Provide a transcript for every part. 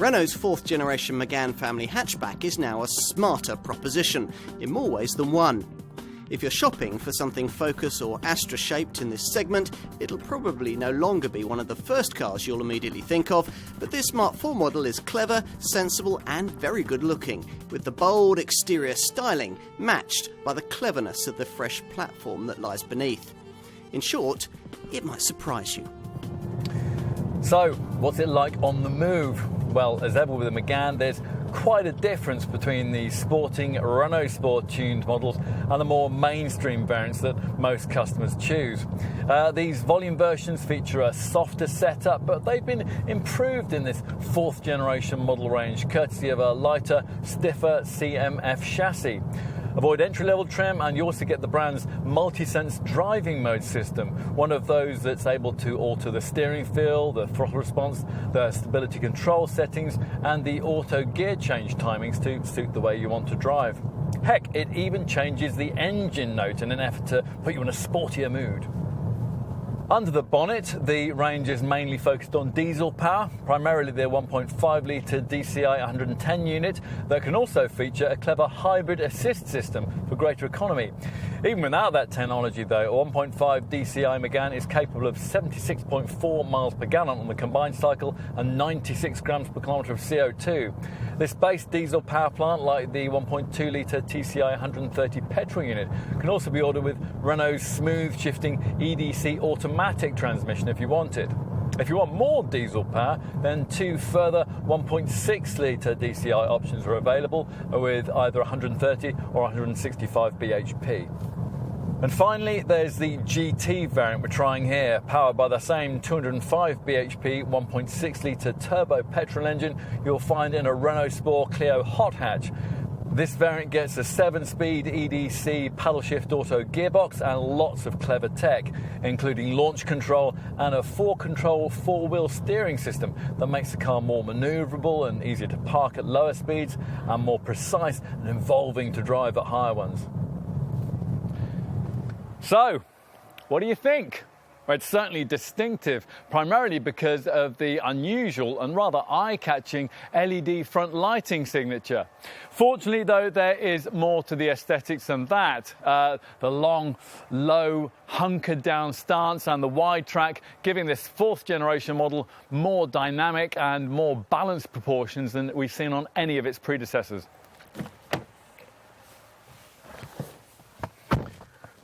Renault's fourth generation Megane family hatchback is now a smarter proposition, in more ways than one. If you're shopping for something Focus or Astra shaped in this segment, it'll probably no longer be one of the first cars you'll immediately think of, but this Mark IV model is clever, sensible and very good looking, with the bold exterior styling matched by the cleverness of the fresh platform that lies beneath. In short, it might surprise you. So, what's it like on the move? Well, as ever with the Megane, there's quite a difference between the sporting Renault Sport tuned models and the more mainstream variants that most customers choose. These volume versions feature a softer setup, but they've been improved in this fourth generation model range, courtesy of a lighter, stiffer CMF chassis. Avoid entry-level trim and you also get the brand's multi-sense driving mode system, one of those that's able to alter the steering feel, the throttle response, the stability control settings and the auto gear change timings to suit the way you want to drive. Heck, it even changes the engine note in an effort to put you in a sportier mood. Under the bonnet, the range is mainly focused on diesel power, primarily their 1.5 litre DCI 110 unit that can also feature a clever hybrid assist system for greater economy. Even without that technology though, a 1.5 DCI Megane is capable of 76.4 miles per gallon on the combined cycle and 96 grams per kilometre of CO2. This base diesel power plant, like the 1.2 litre TCI 130 petrol unit, can also be ordered with Renault's smooth shifting EDC automatic transmission if you want it. If you want more diesel power, then two further 1.6 litre DCI options are available with either 130 or 165 bhp. And finally, there's the GT variant we're trying here, powered by the same 205 bhp 1.6 litre turbo petrol engine you'll find in a Renault Sport Clio hot hatch. This variant gets a 7-speed EDC paddle shift auto gearbox and lots of clever tech, including launch control and a 4-control 4-wheel steering system that makes the car more manoeuvrable and easier to park at lower speeds and more precise and involving to drive at higher ones. So, what do you think? Well, it's certainly distinctive, primarily because of the unusual and rather eye-catching LED front lighting signature. Fortunately, though, there is more to the aesthetics than that. The long, low, hunkered-down stance and the wide track giving this fourth-generation model more dynamic and more balanced proportions than we've seen on any of its predecessors.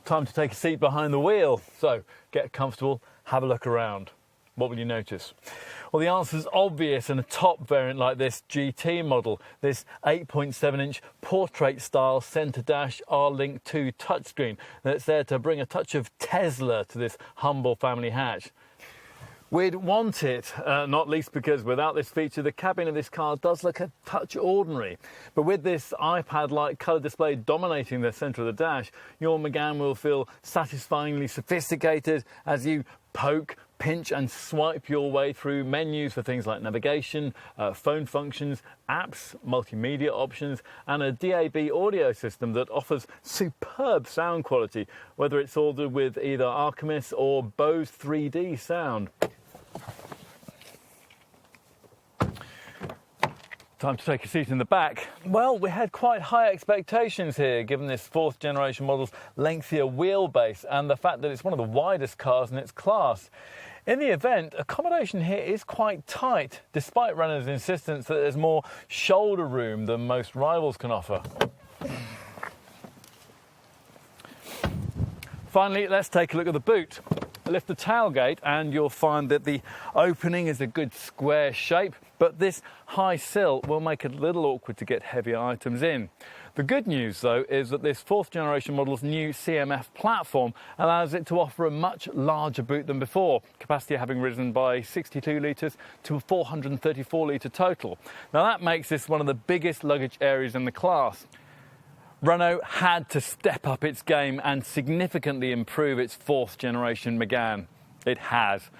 Time to take a seat behind the wheel. So get comfortable, have a look around. What will you notice? Well, the answer's obvious in a top variant like this GT model, this 8.7-inch portrait-style centre dash R-Link 2 touchscreen that's there to bring a touch of Tesla to this humble family hatch. We'd want it, not least because without this feature, the cabin of this car does look a touch ordinary. But with this iPad-like colour display dominating the centre of the dash, your Megane will feel satisfyingly sophisticated as you poke, pinch and swipe your way through menus for things like navigation, phone functions, apps, multimedia options and a DAB audio system that offers superb sound quality, whether it's ordered with either Archimedes or Bose 3D sound. Time to take a seat in the back. Well, we had quite high expectations here, given this fourth generation model's lengthier wheelbase and the fact that it's one of the widest cars in its class. In the event, accommodation here is quite tight, despite Renault's insistence that there's more shoulder room than most rivals can offer. Finally, let's take a look at the boot. Lift the tailgate and you'll find that the opening is a good square shape, but this high sill will make it a little awkward to get heavier items in. The good news, though, is that this fourth generation model's new CMF platform allows it to offer a much larger boot than before, capacity having risen by 62 litres to a 434 litre total. Now that makes this one of the biggest luggage areas in the class. Renault had to step up its game and significantly improve its fourth generation Megane. It has.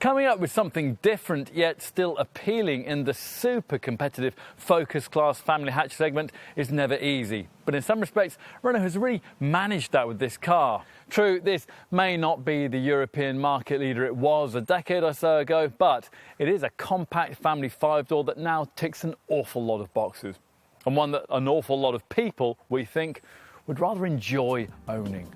Coming up with something different yet still appealing in the super competitive Focus Class family hatch segment is never easy. But in some respects, Renault has really managed that with this car. True, this may not be the European market leader it was a decade or so ago, but it is a compact family 5-door that now ticks an awful lot of boxes. And one that an awful lot of people, we think, would rather enjoy owning.